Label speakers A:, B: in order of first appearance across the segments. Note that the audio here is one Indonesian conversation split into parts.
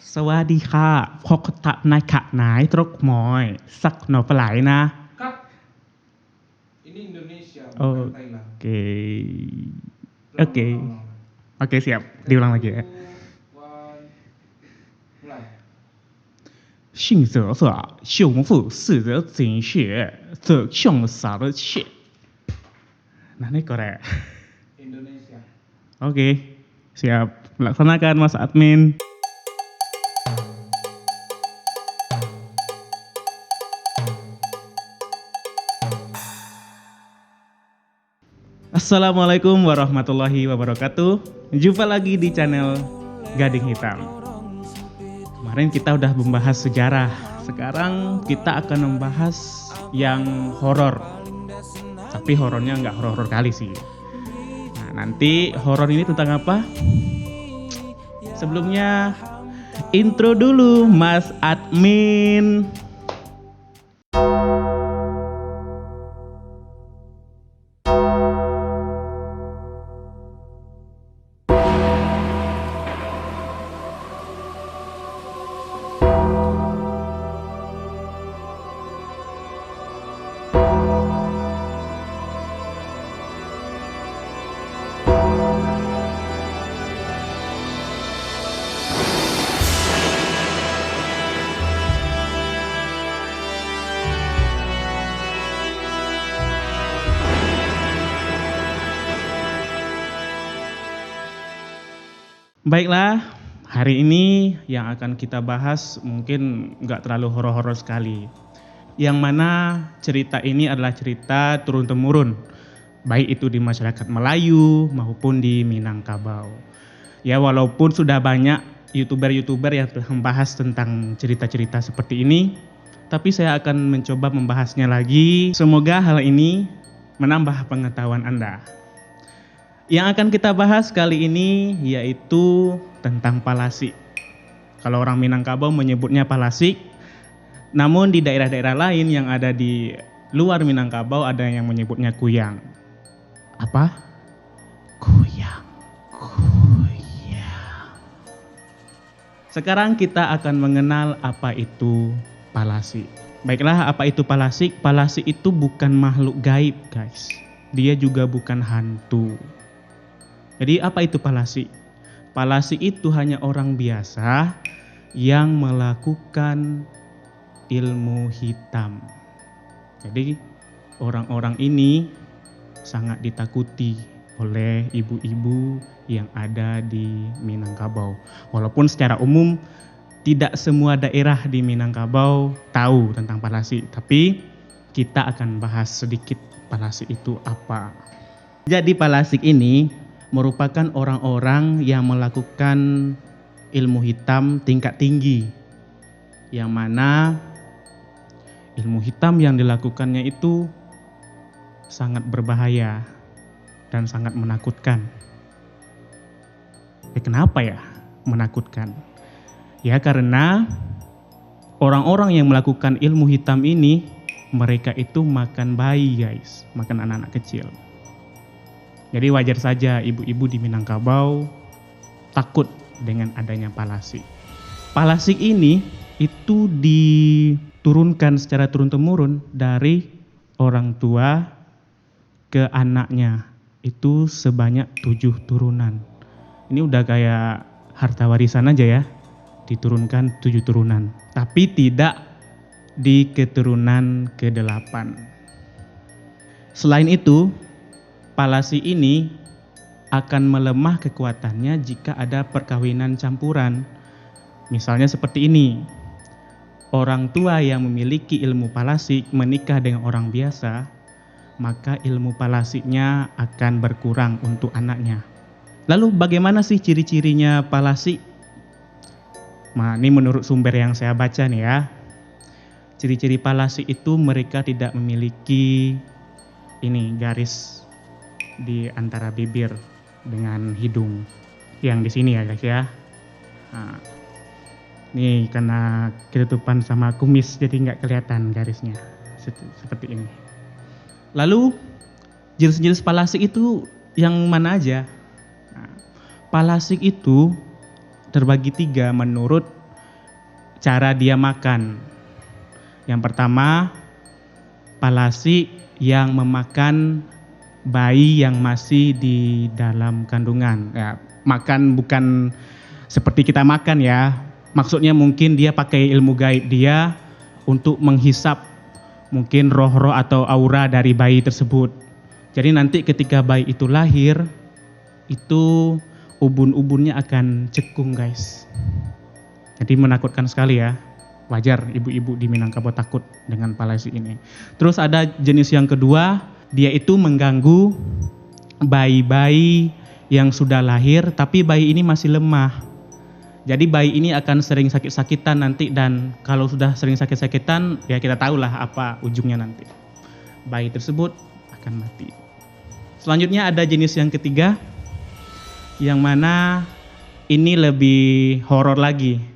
A: Sawadee-ka, Pokta Naika Nai Truk Moy, Sak No Pelai na.
B: Cut. Ini Indonesia,
A: Oh,
B: bukan Thailand.
A: Oke. Oke, siap. Diulang lagi ya.
B: mulai.
A: 性则色，雄富四则精血，则雄少的血。Nah, ini korek.
B: Indonesia.
A: Oke, siap. Laksanakan Mas Admin. Assalamualaikum warahmatullahi wabarakatuh. Jumpa lagi di channel Gading Hitam. Kemarin kita udah membahas sejarah. Sekarang kita akan membahas yang horor. Tapi horornya nggak horor kali sih. Nah, nanti horor ini tentang apa? Sebelumnya intro dulu Mas Admin. Baiklah, hari ini yang akan kita bahas mungkin nggak terlalu horor-horor sekali. Yang mana cerita ini adalah cerita turun-temurun, baik itu di masyarakat Melayu maupun di Minangkabau. Ya, walaupun sudah banyak youtuber-youtuber yang telah membahas tentang cerita-cerita seperti ini, tapi saya akan mencoba membahasnya lagi. Semoga hal ini menambah pengetahuan Anda. Yang akan kita bahas kali ini yaitu tentang Palasik. Kalau orang Minangkabau menyebutnya Palasik, namun di daerah-daerah lain yang ada di luar Minangkabau ada yang menyebutnya Kuyang. Apa? Kuyang. Sekarang kita akan mengenal apa itu Palasik. Baiklah, apa itu Palasik? Palasik itu bukan makhluk gaib, guys. Dia juga bukan hantu. Jadi apa itu Palasik? Palasik itu hanya orang biasa yang melakukan ilmu hitam. Jadi orang-orang ini sangat ditakuti oleh ibu-ibu yang ada di Minangkabau. Walaupun secara umum tidak semua daerah di Minangkabau tahu tentang Palasik, tapi kita akan bahas sedikit Palasik itu apa. Jadi Palasik ini merupakan orang-orang yang melakukan ilmu hitam tingkat tinggi, yang mana ilmu hitam yang dilakukannya itu sangat berbahaya dan sangat menakutkan. Kenapa ya menakutkan? Ya karena orang-orang yang melakukan ilmu hitam ini, mereka itu makan bayi, guys, makan anak-anak kecil. Jadi wajar saja ibu-ibu di Minangkabau takut dengan adanya Palasik. Palasik ini itu diturunkan secara turun-temurun dari orang tua ke anaknya. Itu sebanyak 7 turunan. Ini udah kayak harta warisan aja ya. Diturunkan 7 turunan. Tapi tidak di keturunan ke-8. Selain itu, Palasik ini akan melemah kekuatannya jika ada perkawinan campuran. Misalnya seperti ini. Orang tua yang memiliki ilmu Palasik menikah dengan orang biasa, maka ilmu Palasiknya akan berkurang untuk anaknya. Lalu bagaimana sih ciri-cirinya Palasik? Nah, ini menurut sumber yang saya baca nih ya. Ciri-ciri Palasik itu mereka tidak memiliki ini garis di antara bibir dengan hidung yang di sini ya guys ya. Nah, ini karena ketutupan sama kumis jadi nggak kelihatan garisnya seperti ini. Lalu jenis-jenis Palasik itu yang mana aja? Nah, Palasik itu terbagi 3 menurut cara dia makan. Yang pertama, palasi yang memakan bayi yang masih di dalam kandungan. Ya, makan bukan seperti kita makan ya. Maksudnya mungkin dia pakai ilmu gaib dia untuk menghisap mungkin roh-roh atau aura dari bayi tersebut. Jadi nanti ketika bayi itu lahir, itu ubun-ubunnya akan cekung guys. Jadi menakutkan sekali ya. Wajar ibu-ibu di Minangkabau takut dengan palasi ini. Terus ada jenis yang kedua, dia itu mengganggu bayi-bayi yang sudah lahir tapi bayi ini masih lemah. Jadi bayi ini akan sering sakit-sakitan nanti, dan kalau sudah sering sakit-sakitan ya kita tahulah apa ujungnya nanti. Bayi tersebut akan mati. Selanjutnya ada jenis yang ketiga, yang mana ini lebih horor lagi.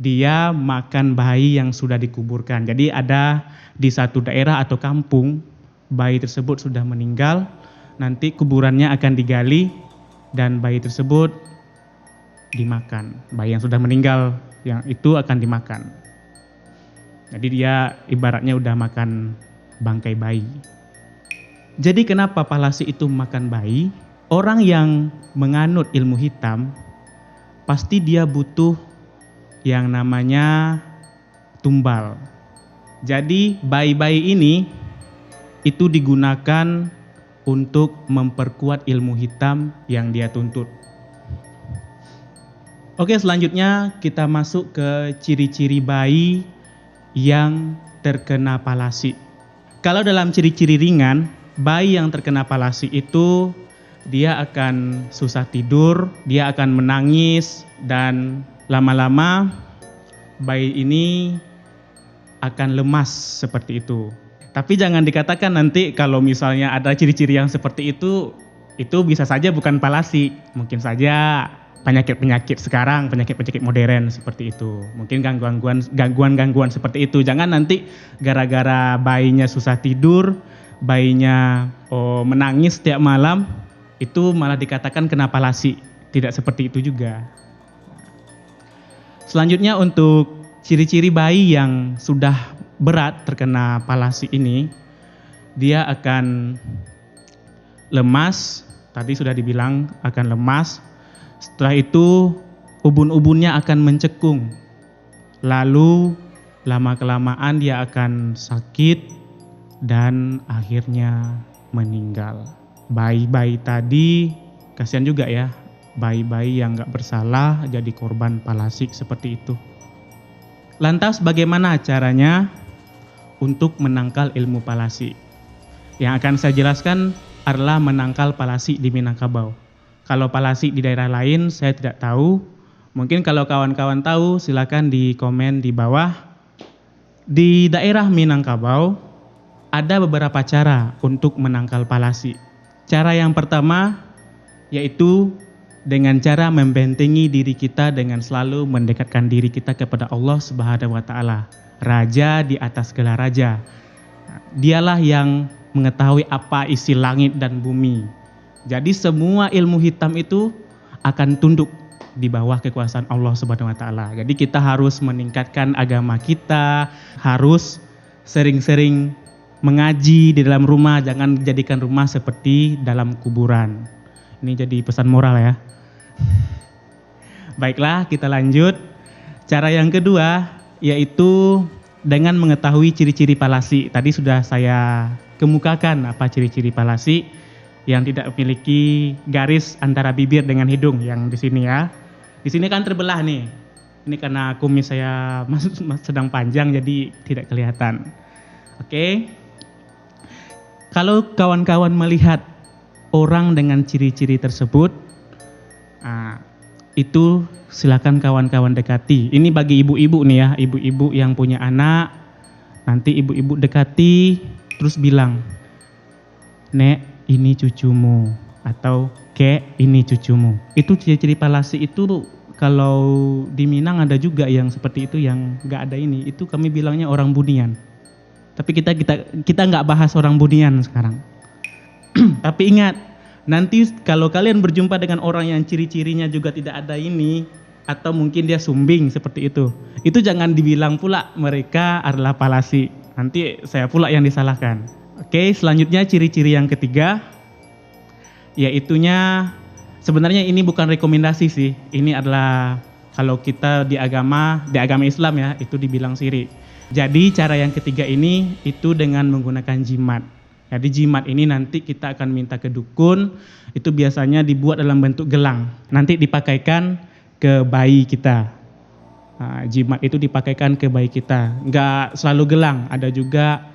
A: Dia makan bayi yang sudah dikuburkan. Jadi ada di satu daerah atau kampung, bayi tersebut sudah meninggal, nanti kuburannya akan digali dan bayi tersebut dimakan. Bayi yang sudah meninggal yang itu akan dimakan. Jadi dia ibaratnya udah makan bangkai bayi. Jadi kenapa palasi itu makan bayi? Orang yang menganut ilmu hitam pasti dia butuh yang namanya tumbal. Jadi bayi-bayi ini itu digunakan untuk memperkuat ilmu hitam yang dia tuntut. Oke, selanjutnya kita masuk ke ciri-ciri bayi yang terkena palasi. Kalau dalam ciri-ciri ringan, bayi yang terkena palasi itu dia akan susah tidur, dia akan menangis, dan lama-lama bayi ini akan lemas seperti itu. Tapi jangan dikatakan nanti kalau misalnya ada ciri-ciri yang seperti itu bisa saja bukan palasi. Mungkin saja penyakit-penyakit sekarang, penyakit-penyakit modern seperti itu. Mungkin gangguan-gangguan seperti itu. Jangan nanti gara-gara bayinya susah tidur, bayinya menangis setiap malam, itu malah dikatakan kena palasi. Tidak seperti itu juga. Selanjutnya untuk ciri-ciri bayi yang sudah berat terkena palasi ini, dia akan lemas, tadi sudah dibilang akan lemas. Setelah itu ubun-ubunnya akan mencekung. Lalu lama-kelamaan dia akan sakit dan akhirnya meninggal. Bayi-bayi tadi kasihan juga ya. Bayi-bayi yang gak bersalah jadi korban palasi seperti itu. Lantas bagaimana caranya untuk menangkal ilmu palasi? Yang akan saya jelaskan adalah menangkal palasi di Minangkabau. Kalau palasi di daerah lain saya tidak tahu. Mungkin kalau kawan-kawan tahu silakan di komen di bawah. Di daerah Minangkabau ada beberapa cara untuk menangkal palasi. Cara yang pertama yaitu dengan cara membentengi diri kita dengan selalu mendekatkan diri kita kepada Allah Subhanahu wa taala, raja di atas segala raja. Dialah yang mengetahui apa isi langit dan bumi. Jadi semua ilmu hitam itu akan tunduk di bawah kekuasaan Allah Subhanahu wa taala. Jadi kita harus meningkatkan agama kita, harus sering-sering mengaji di dalam rumah, jangan jadikan rumah seperti dalam kuburan. Ini jadi pesan moral ya. Baiklah, kita lanjut. Cara yang kedua yaitu dengan mengetahui ciri-ciri palasi. Tadi sudah saya kemukakan apa ciri-ciri palasi yang tidak memiliki garis antara bibir dengan hidung yang di sini ya. Di sini kan terbelah nih. Ini karena kumis saya sedang panjang jadi tidak kelihatan. Oke. Kalau kawan-kawan melihat orang dengan ciri-ciri tersebut, itu silakan kawan-kawan dekati. Ini bagi ibu-ibu nih ya, ibu-ibu yang punya anak, nanti ibu-ibu dekati terus bilang, "Nek, ini cucumu," atau "Kek, ini cucumu." Itu ciri-ciri palasi itu kalau di Minang ada juga yang seperti itu yang nggak ada ini. Itu kami bilangnya orang bunian. Tapi kita nggak bahas orang bunian sekarang. Tapi ingat, nanti kalau kalian berjumpa dengan orang yang ciri-cirinya juga tidak ada ini, atau mungkin dia sumbing seperti itu. Itu jangan dibilang pula mereka adalah palasi. Nanti saya pula yang disalahkan. Oke, selanjutnya ciri-ciri yang ketiga, yaitunya sebenarnya ini bukan rekomendasi sih. Ini adalah kalau kita di agama Islam ya, itu dibilang syirik. Jadi cara yang ketiga ini itu dengan menggunakan jimat. Jadi jimat ini nanti kita akan minta ke dukun, itu biasanya dibuat dalam bentuk gelang. Nanti dipakaikan ke bayi kita. Nah, jimat itu dipakaikan ke bayi kita. Enggak selalu gelang, ada juga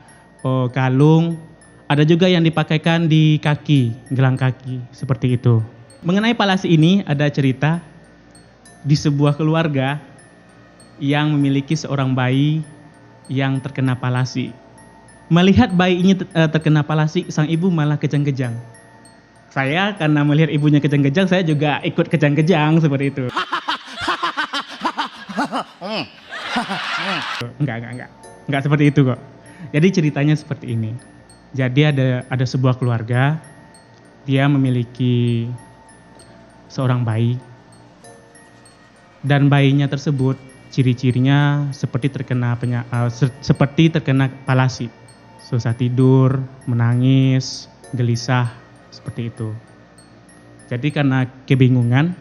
A: kalung, ada juga yang dipakaikan di kaki, gelang kaki, seperti itu. Mengenai palasi ini ada cerita di sebuah keluarga yang memiliki seorang bayi yang terkena palasi. Melihat bayi ini terkena palasi, sang ibu malah kejang-kejang. Saya karena melihat ibunya kejang-kejang, saya juga ikut kejang-kejang seperti itu. Enggak seperti itu kok. Jadi ceritanya seperti ini. Jadi ada sebuah keluarga, dia memiliki seorang bayi, dan bayinya tersebut ciri-cirinya seperti terkena palasi. Susah tidur, menangis, gelisah, seperti itu. Jadi karena kebingungan,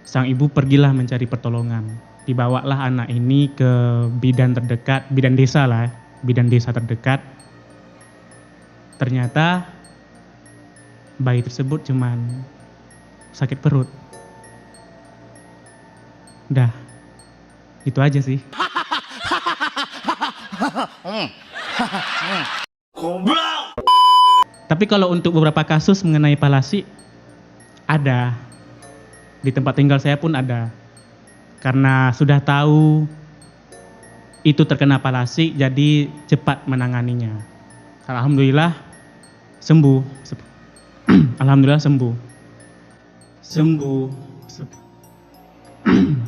A: sang ibu pergilah mencari pertolongan. Dibawalah anak ini ke bidan terdekat, bidan desa terdekat. Ternyata bayi tersebut cuman sakit perut. Dah, itu aja sih. Tapi kalau untuk beberapa kasus mengenai palasi, ada. Di tempat tinggal saya pun ada. Karena sudah tahu itu terkena palasi, jadi cepat menanganinya. Alhamdulillah sembuh. Alhamdulillah sembuh.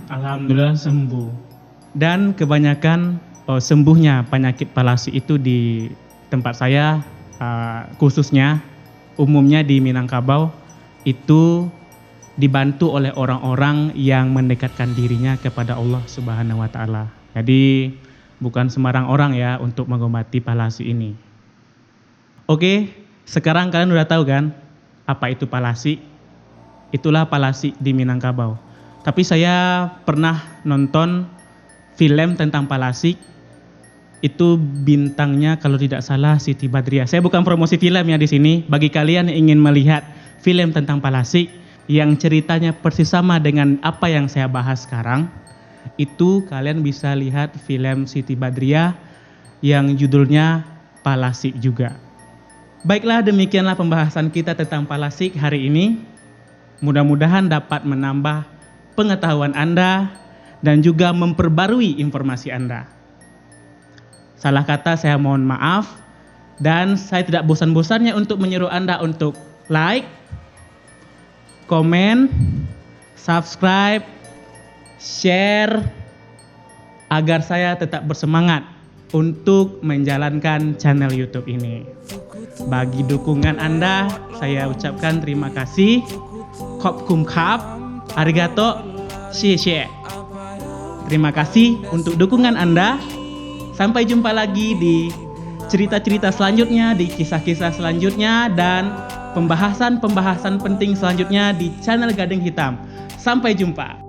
A: Alhamdulillah sembuh. Dan kebanyakan sembuhnya penyakit palasi itu di tempat saya, khususnya umumnya di Minangkabau, itu dibantu oleh orang-orang yang mendekatkan dirinya kepada Allah Subhanahu wa Ta'ala. Jadi bukan sembarang orang ya untuk mengobati palasi ini. Oke, sekarang kalian udah tahu kan apa itu palasi? Itulah palasi di Minangkabau. Tapi saya pernah nonton film tentang palasi. Itu bintangnya kalau tidak salah Siti Badriah. Saya bukan promosi film ya di sini. Bagi kalian yang ingin melihat film tentang palasi yang ceritanya persis sama dengan apa yang saya bahas sekarang, itu kalian bisa lihat film Siti Badriah yang judulnya Palasi juga. Baiklah, demikianlah pembahasan kita tentang palasi hari ini. Mudah-mudahan dapat menambah pengetahuan Anda dan juga memperbarui informasi Anda. Salah kata saya mohon maaf, dan saya tidak bosan-bosannya untuk menyuruh Anda untuk like, komen, subscribe, share, agar saya tetap bersemangat untuk menjalankan channel YouTube ini. Bagi dukungan Anda, saya ucapkan terima kasih. Khop kum khap, arigato, xie. Terima kasih untuk dukungan Anda. Sampai jumpa lagi di cerita-cerita selanjutnya, di kisah-kisah selanjutnya, dan pembahasan-pembahasan penting selanjutnya di channel Gading Hitam. Sampai jumpa.